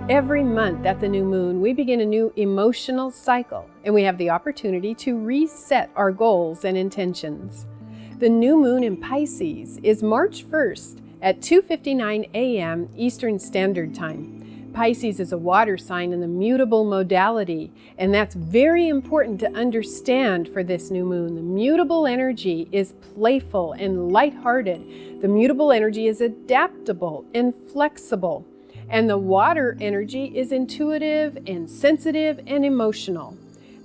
Every month at the new moon, we begin a new emotional cycle, and we have the opportunity to reset our goals and intentions. The new moon in Pisces is March 1st at 2:59 a.m. Eastern Standard Time. Pisces is a water sign in the mutable modality, and that's very important to understand for this new moon. The mutable energy is playful and lighthearted. The mutable energy is adaptable and flexible. And the water energy is intuitive and sensitive and emotional.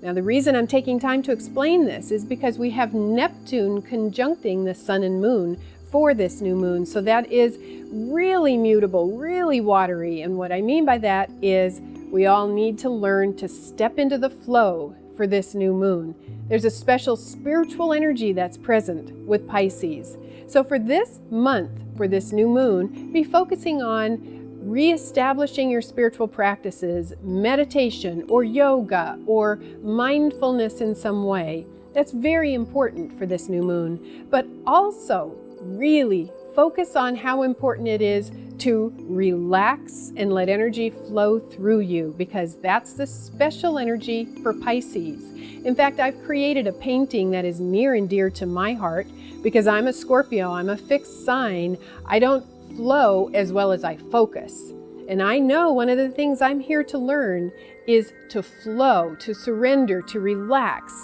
Now, the reason I'm taking time to explain this is because we have Neptune conjuncting the sun and moon for this new moon. So that is really mutable, really watery. And what I mean by that is we all need to learn to step into the flow for this new moon. There's a special spiritual energy that's present with Pisces. So for this month, for this new moon, be focusing on reestablishing your spiritual practices, meditation or yoga or mindfulness in some way. That's very important for this new moon. But also really focus on how important it is to relax and let energy flow through you, because that's the special energy for Pisces. In fact, I've created a painting that is near and dear to my heart because I'm a Scorpio, I'm a fixed sign. I don't flow as well as I focus. And I know one of the things I'm here to learn is to flow, to surrender, to relax,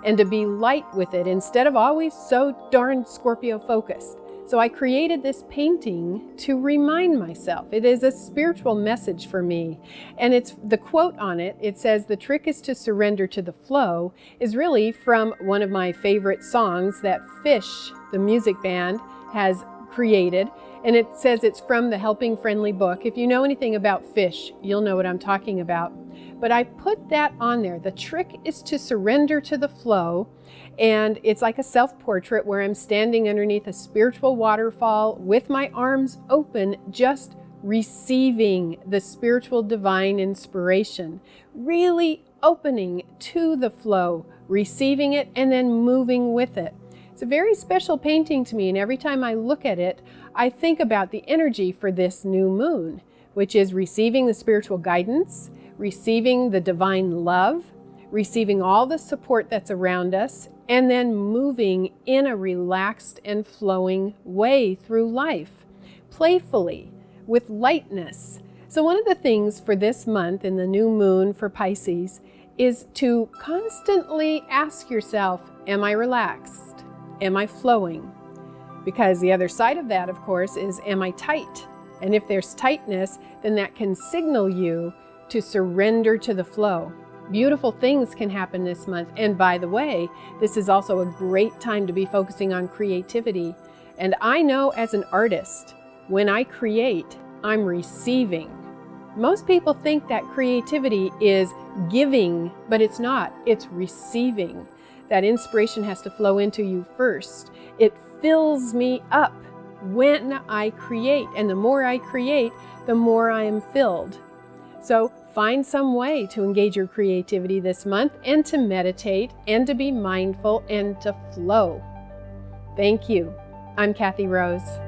and to be light with it instead of always so darn Scorpio focused. So I created this painting to remind myself. It is a spiritual message for me. And it's the quote on it. It says, "The trick is to surrender to the flow," is really from one of my favorite songs that Fish, the music band, has created. And it says it's from the Helping Friendly book. If you know anything about Fish, you'll know what I'm talking about. But I put that on there. The trick is to surrender to the flow. And it's like a self-portrait where I'm standing underneath a spiritual waterfall with my arms open, just receiving the spiritual divine inspiration. Really opening to the flow, receiving it, and then moving with it. It's a very special painting to me, and every time I look at it, I think about the energy for this new moon, which is receiving the spiritual guidance, receiving the divine love, receiving all the support that's around us, and then moving in a relaxed and flowing way through life, playfully, with lightness. So one of the things for this month in the new moon for Pisces is to constantly ask yourself, am I relaxed? Am I flowing? Because the other side of that, of course, is am I tight? And if there's tightness, then that can signal you to surrender to the flow. Beautiful things can happen this month. And by the way, this is also a great time to be focusing on creativity. And I know as an artist, when I create, I'm receiving. Most people think that creativity is giving, but it's not. It's receiving. That inspiration has to flow into you first. It fills me up when I create. And the more I create, the more I am filled. So find some way to engage your creativity this month and to meditate and to be mindful and to flow. Thank you. I'm Kathy Rose.